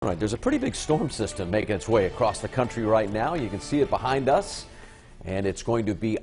All right, there's a pretty big storm system making its way across the country right now. You can see it behind us, and it's going to be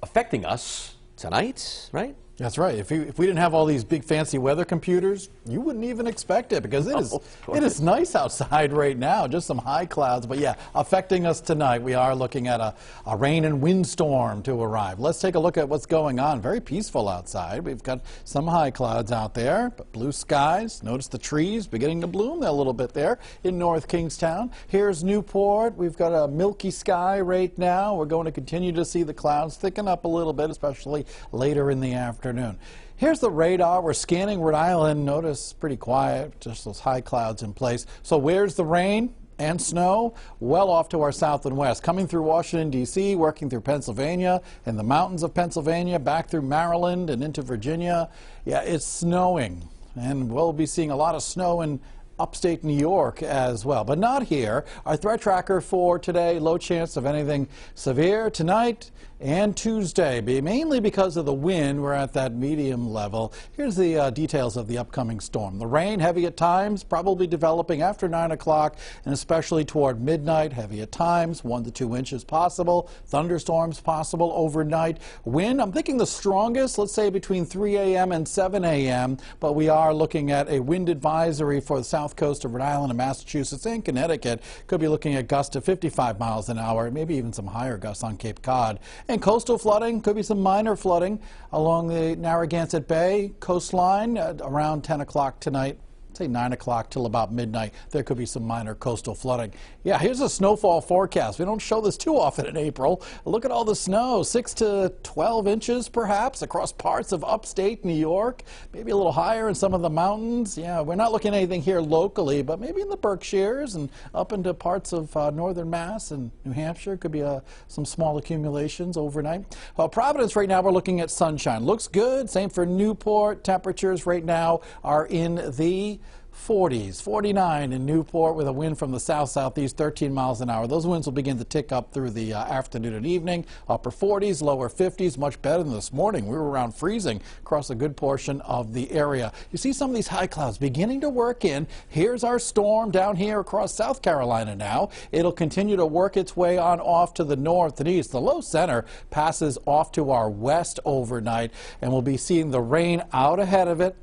affecting us tonight, right? That's right. If we didn't have all these big fancy weather computers, you wouldn't even expect it because it is nice outside right now. Just some high clouds, but yeah, affecting us tonight. We are looking at a rain and windstorm to arrive. Let's take a look at what's going on. Very peaceful outside. We've got some high clouds out there, but blue skies. Notice the trees beginning to bloom a little bit there in North Kingstown. Here's Newport. We've got a milky sky right now. We're going to continue to see the clouds thicken up a little bit, especially later in the afternoon. Here's the radar. We're scanning Rhode Island. Notice pretty quiet, just those high clouds in place. So where's the rain and snow? Well off to our south and west, coming through Washington, D.C., working through Pennsylvania and the mountains of Pennsylvania, back through Maryland and into Virginia. Yeah, it's snowing, and we'll be seeing a lot of snow in upstate New York as well, but not here. Our threat tracker for today, low chance of anything severe tonight and Tuesday, mainly because of the wind. We're at that medium level. Here's the details of the upcoming storm. The rain, heavy at times, probably developing after 9 o'clock and especially toward midnight. Heavy at times, 1 to 2 inches possible. Thunderstorms possible overnight. Wind, I'm thinking the strongest, let's say between 3 a.m. and 7 a.m., but we are looking at a wind advisory for the south coast of Rhode Island and Massachusetts and Connecticut. Could be looking at gusts to 55 miles an hour, maybe even some higher gusts on Cape Cod. And coastal flooding, could be some minor flooding along the Narragansett Bay coastline around 10 o'clock tonight. Say 9 o'clock till about midnight. There could be some minor coastal flooding. Yeah, here's a snowfall forecast. We don't show this too often in April. Look at all the snow, 6 to 12 inches perhaps across parts of upstate New York, maybe a little higher in some of the mountains. Yeah, we're not looking at anything here locally, but maybe in the Berkshires and up into parts of northern Mass and New Hampshire. Could be some small accumulations overnight. Providence right now, we're looking at sunshine. Looks good. Same for Newport. Temperatures right now are in the 40s, 49 in Newport with a wind from the south-southeast, 13 miles an hour. Those winds will begin to tick up through the afternoon and evening. Upper 40s, lower 50s, much better than this morning. We were around freezing across a good portion of the area. You see some of these high clouds beginning to work in. Here's our storm down here across South Carolina now. It'll continue to work its way on off to the north and east. The low center passes off to our west overnight, and we'll be seeing the rain out ahead of it.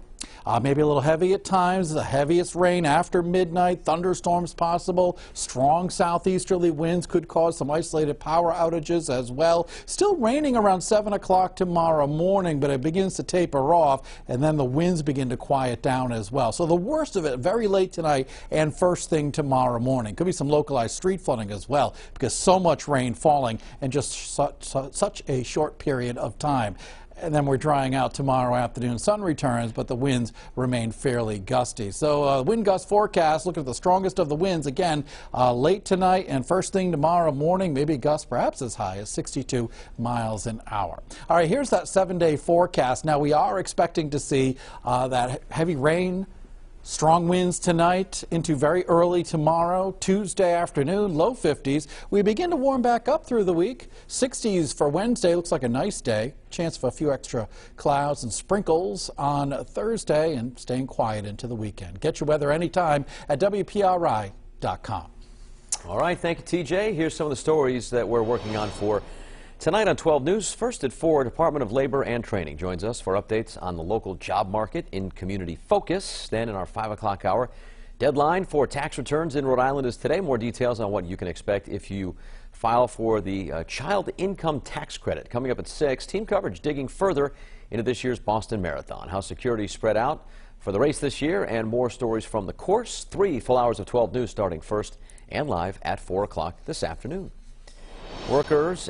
Maybe a little heavy at times, the heaviest rain after midnight, thunderstorms possible, strong southeasterly winds could cause some isolated power outages as well. Still raining around 7 o'clock tomorrow morning, but it begins to taper off, and then the winds begin to quiet down as well. So the worst of it very late tonight and first thing tomorrow morning. Could be some localized street flooding as well, because so much rain falling in just such a short period of time. And then we're drying out tomorrow afternoon. Sun returns, but the winds remain fairly gusty. So wind gust forecast, look at the strongest of the winds again late tonight and first thing tomorrow morning, maybe gusts perhaps as high as 62 miles an hour. All right, here's that 7-day forecast. Now we are expecting to see that heavy rain, strong winds tonight into very early tomorrow, Tuesday afternoon, low 50s. We begin to warm back up through the week. 60s for Wednesday, looks like a nice day. Chance for a few extra clouds and sprinkles on Thursday, and staying quiet into the weekend. Get your weather anytime at WPRI.com. All right, thank you, TJ. Here's some of the stories that we're working on for tonight on 12 News. First at 4, Department of Labor and Training joins us for updates on the local job market in Community Focus. Then in our 5 o'clock hour, deadline for tax returns in Rhode Island is today. More details on what you can expect if you file for the Child Income Tax Credit. Coming up at 6, team coverage digging further into this year's Boston Marathon. How security spread out for the race this year, and more stories from the course. 3 full hours of 12 News starting first and live at 4 o'clock this afternoon. Workers